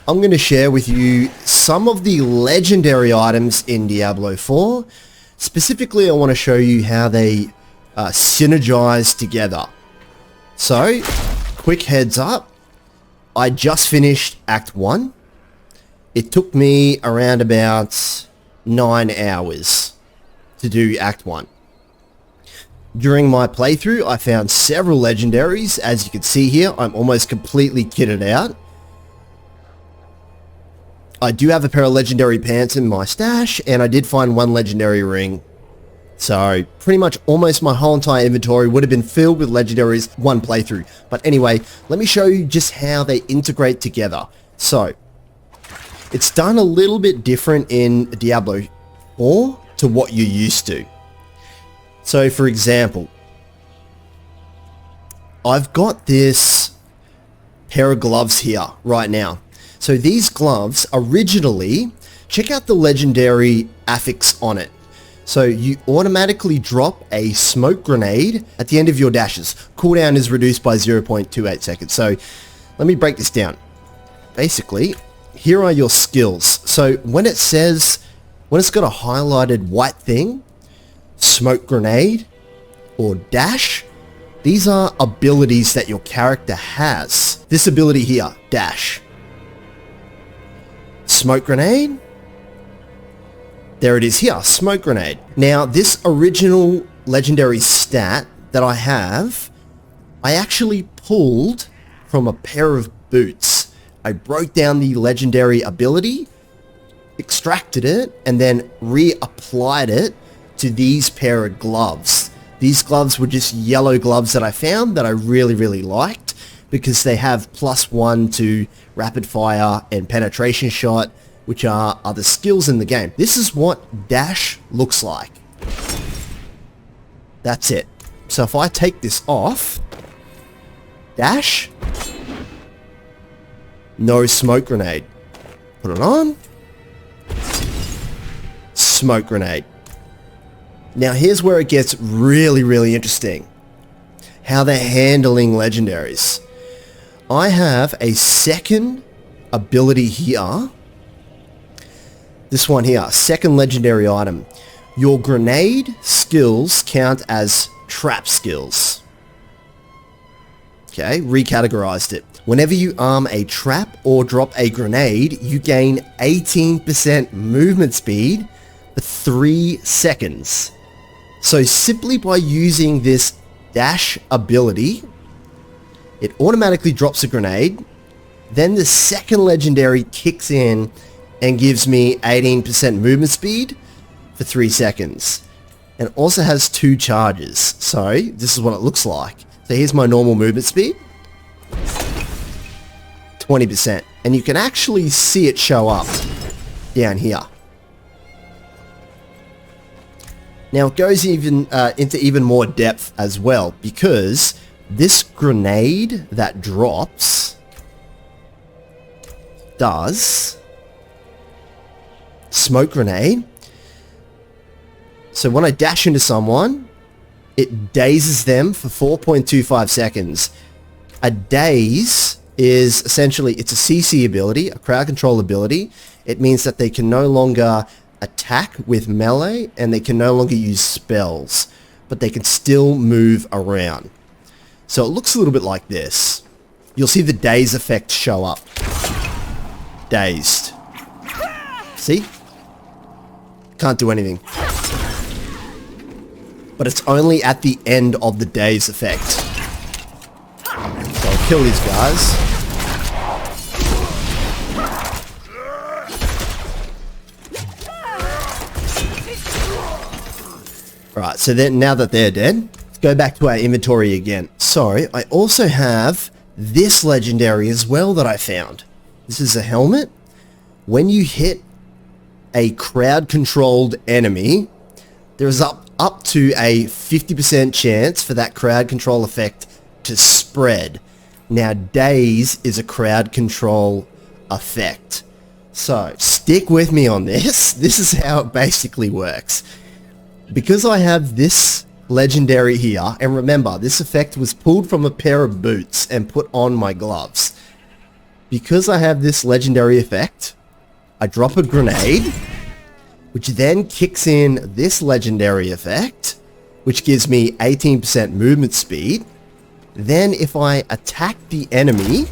I'm going to share with you some of the legendary items in Diablo 4. Specifically, I want to show you how they synergize together. So, quick heads up, I just finished Act 1. It took me around about 9 hours to do Act 1. During my playthrough, I found several legendaries. As you can see here, I'm almost completely kitted out. I do have a pair of legendary pants in my stash, and I did find one legendary ring. So, pretty much almost my whole entire inventory would have been filled with legendaries one playthrough. But anyway, let me show you just how they integrate together. So, it's done a little bit different in Diablo 4 to what you're used to. So, for example, I've got this pair of gloves here right now. So these gloves originally, check out the legendary affix on it. So you automatically drop a smoke grenade at the end of your dashes. Cooldown is reduced by 0.28 seconds. So let me break this down. Basically, here are your skills. So when it says, when it's got a highlighted white thing, smoke grenade or dash, these are abilities that your character has. This ability here, dash. Smoke grenade. There it is here, smoke grenade. Now, this original legendary stat that I have, I actually pulled from a pair of boots. I broke down the legendary ability, extracted it, and then reapplied it to these pair of gloves. These gloves were just yellow gloves that I found that I really liked, because they have +1 to rapid fire and penetration shot, which are other skills in the game. This is what dash looks like. That's it. So if I take this off, dash, no smoke grenade. Put it on, smoke grenade. Now here's where it gets really interesting. How they're handling legendaries. I have a second ability here. This one here, second legendary item. Your grenade skills count as trap skills. Okay, recategorized it. Whenever you arm a trap or drop a grenade, you gain 18% movement speed for 3 seconds. So simply by using this dash ability, it automatically drops a grenade, then the second legendary kicks in and gives me 18% movement speed for 3 seconds. And it also has 2 charges, so this is what it looks like. So here's my normal movement speed, 20%. And you can actually see it show up down here. Now it goes even into even more depth as well, because this grenade that drops does smoke grenade. So when I dash into someone, it dazes them for 4.25 seconds. A daze is essentially, it's a CC ability, a crowd control ability. It means that they can no longer attack with melee and they can no longer use spells, but they can still move around. So it looks a little bit like this. You'll see the daze effect show up. Dazed. See? Can't do anything. But it's only at the end of the daze effect. So I'll kill these guys. Right, so then now that they're dead, let's go back to our inventory again. So, I also have this legendary as well that I found. This is a helmet. When you hit a crowd-controlled enemy, there's up to a 50% chance for that crowd control effect to spread. Now, daze is a crowd control effect. So, stick with me on this. This is how it basically works. Because I have this legendary here, and remember, this effect was pulled from a pair of boots and put on my gloves. because I have this legendary effect, I drop a grenade, which then kicks in this legendary effect, which gives me 18% movement speed. Then if I attack the enemy,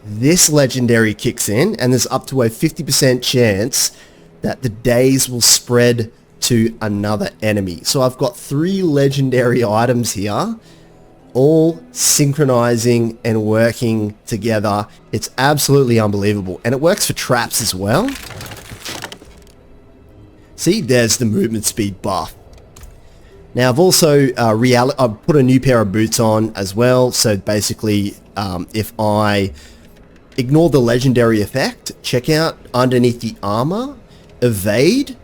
this legendary kicks in, and there's up to a 50% chance that the daze will spread to another enemy. So I've got 3 legendary items here, all synchronizing and working together. It's absolutely unbelievable. And it works for traps as well. See, there's the movement speed buff. Now I've also I've put a new pair of boots on as well. So basically, if I ignore the legendary effect, check out underneath the armor, evade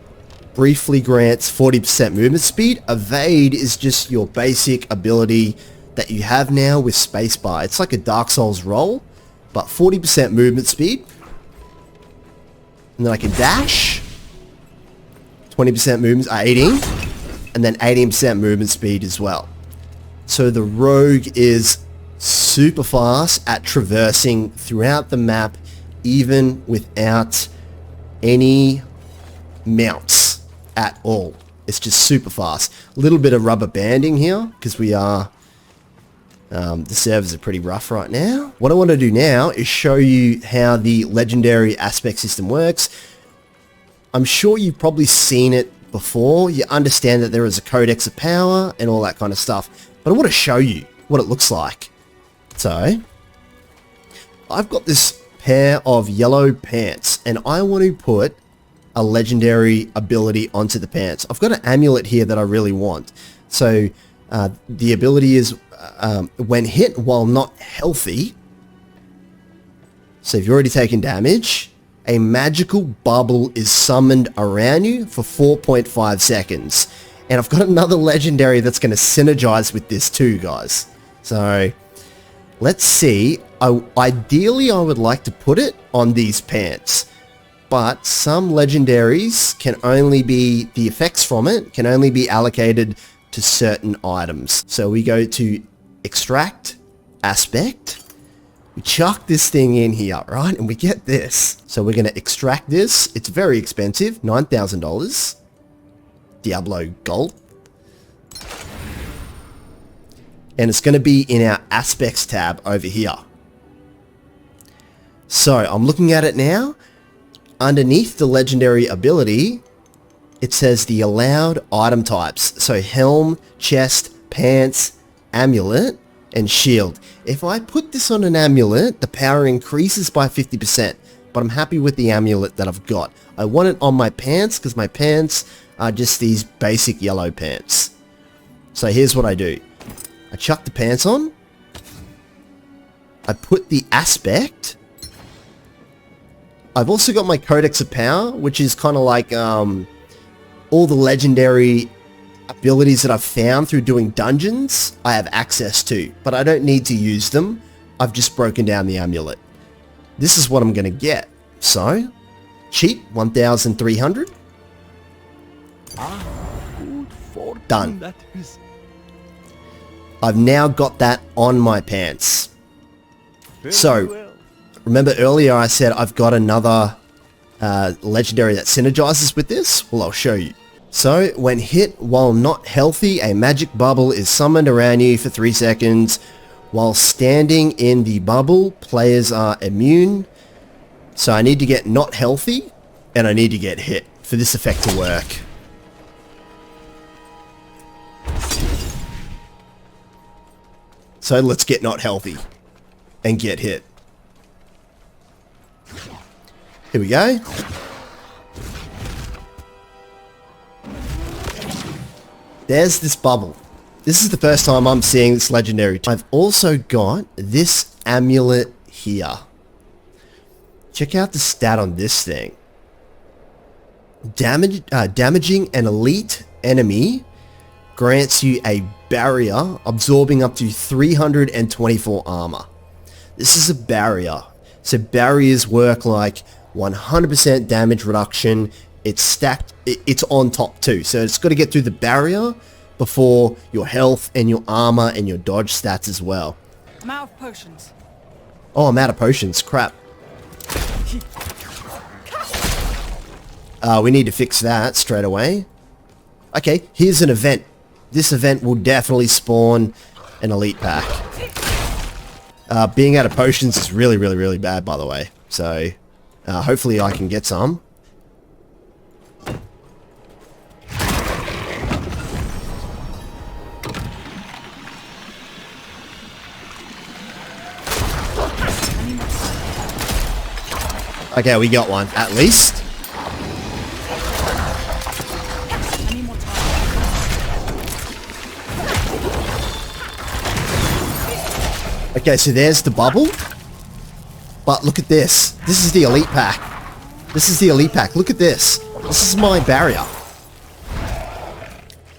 briefly grants 40% movement speed. Evade is just your basic ability that you have now with spacebar. It's like a Dark Souls roll, but 40% movement speed. And then I can dash. 20% movement, 18. And then 18% movement speed as well. So the rogue is super fast at traversing throughout the map, even without any mounts at all. It's just super fast. A little bit of rubber banding here, because we are... the servers are pretty rough right now. What I want to do now is show you how the legendary aspect system works. I'm sure you've probably seen it before. You understand that there is a codex of power and all that kind of stuff. But I want to show you what it looks like. So, I've got this pair of yellow pants, and I want to put a legendary ability onto the pants. I've got an amulet here that I really want. So, the ability is when hit while not healthy. So if you've already taken damage, a magical bubble is summoned around you for 4.5 seconds. And I've got another legendary that's going to synergize with this too, guys. So let's see. Ideally, I would like to put it on these pants. But some legendaries can only be, the effects from it can only be allocated to certain items. So we go to extract aspect. We chuck this thing in here, right? And we get this. So we're going to extract this. It's very expensive, $9,000. Diablo gold. And it's going to be in our aspects tab over here. So I'm looking at it now. Underneath the legendary ability, it says the allowed item types. So helm, chest, pants, amulet, and shield. If I put this on an amulet, the power increases by 50%, but I'm happy with the amulet that I've got. I want it on my pants because my pants are just these basic yellow pants. So here's what I do. I chuck the pants on. I put the aspect. I've also got my Codex of Power, which is kind of like all the legendary abilities that I've found through doing dungeons, I have access to, but I don't need to use them. I've just broken down the amulet. This is what I'm going to get. So, cheap, 1,300. Done. I've now got that on my pants. So, remember earlier I said I've got another legendary that synergizes with this? Well, I'll show you. So, when hit while not healthy, a magic bubble is summoned around you for 3 seconds. While standing in the bubble, players are immune. So I need to get not healthy, and I need to get hit for this effect to work. So let's get not healthy and get hit. Here we go. There's this bubble. This is the first time I'm seeing this legendary. I've also got this amulet here. Check out the stat on this thing. Damaging an elite enemy grants you a barrier, absorbing up to 324 armor. This is a barrier. So barriers work like 100% damage reduction. It's stacked, it's on top too. So it's got to get through the barrier before your health and your armor and your dodge stats as well. I'm out of potions. Oh, I'm out of potions. Crap. We need to fix that straight away. Okay, here's an event. This event will definitely spawn an elite pack. Being out of potions is really, really, really bad, by the way. So, hopefully I can get some. Okay, we got one, at least. Okay, so there's the bubble. But look at this. This is the elite pack. This is the elite pack. Look at this. This is my barrier.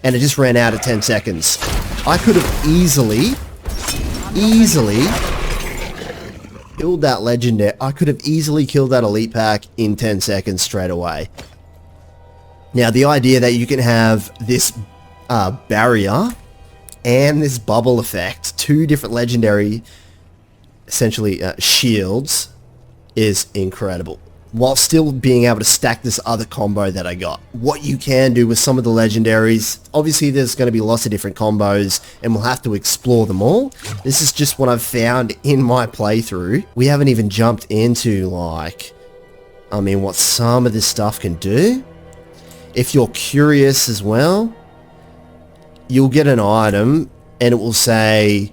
And it just ran out of 10 seconds. I could have easily killed that legendary. I could have easily killed that elite pack in 10 seconds straight away. Now, the idea that you can have this barrier and this bubble effect, two different legendary, essentially, shields, is incredible. While still being able to stack this other combo that I got. What you can do with some of the legendaries, obviously there's going to be lots of different combos and we'll have to explore them all. This is just what I've found in my playthrough. We haven't even jumped into, like, I mean, what some of this stuff can do. If you're curious as well, you'll get an item and it will say,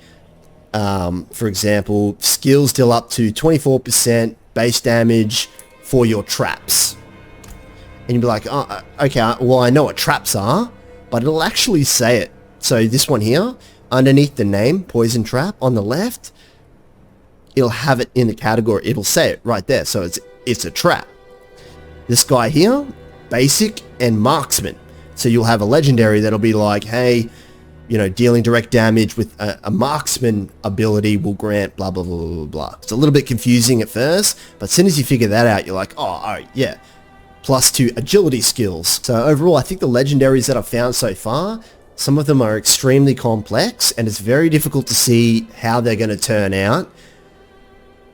for example, skills deal up to 24% base damage for your traps. And you'll be like, oh, okay, well, I know what traps are, but it'll actually say it. So this one here, underneath the name, poison trap, on the left, it'll have it in the category. It'll say it right there. So it's a trap. This guy here, basic and marksman. So you'll have a legendary that'll be like, hey, you know, dealing direct damage with a marksman ability will grant blah, blah, blah, blah, blah. It's a little bit confusing at first, but as soon as you figure that out, you're like, oh, all right, yeah. +2 agility skills. So overall, I think the legendaries that I've found so far, some of them are extremely complex, and it's very difficult to see how they're going to turn out.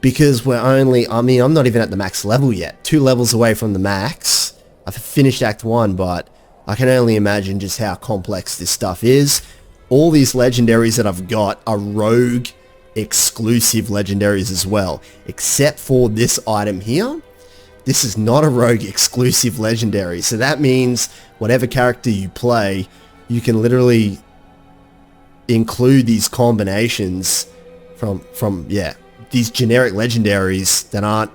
Because we're only, I mean, I'm not even at the max level yet. 2 levels away from the max. I've finished Act 1, but I can only imagine just how complex this stuff is. All these legendaries that I've got are rogue exclusive legendaries as well, except for this item here. This is not a rogue exclusive legendary, so that means whatever character you play, you can literally include these combinations from yeah, these generic legendaries that aren't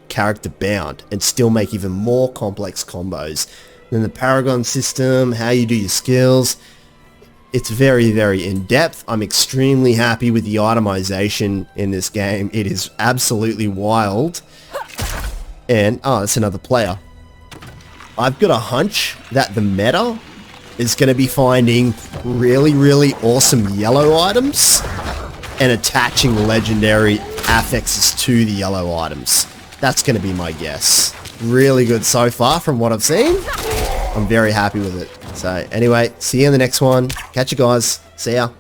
character bound and still make even more complex combos. Then the Paragon system, how you do your skills, it's very, very in-depth. I'm extremely happy with the itemization in this game. It is absolutely wild. And, oh, it's another player. I've got a hunch that the meta is going to be finding really, really awesome yellow items and attaching legendary affixes to the yellow items. That's going to be my guess. Really good so far from what I've seen. I'm very happy with it. So anyway, see you in the next one. Catch you guys. See ya.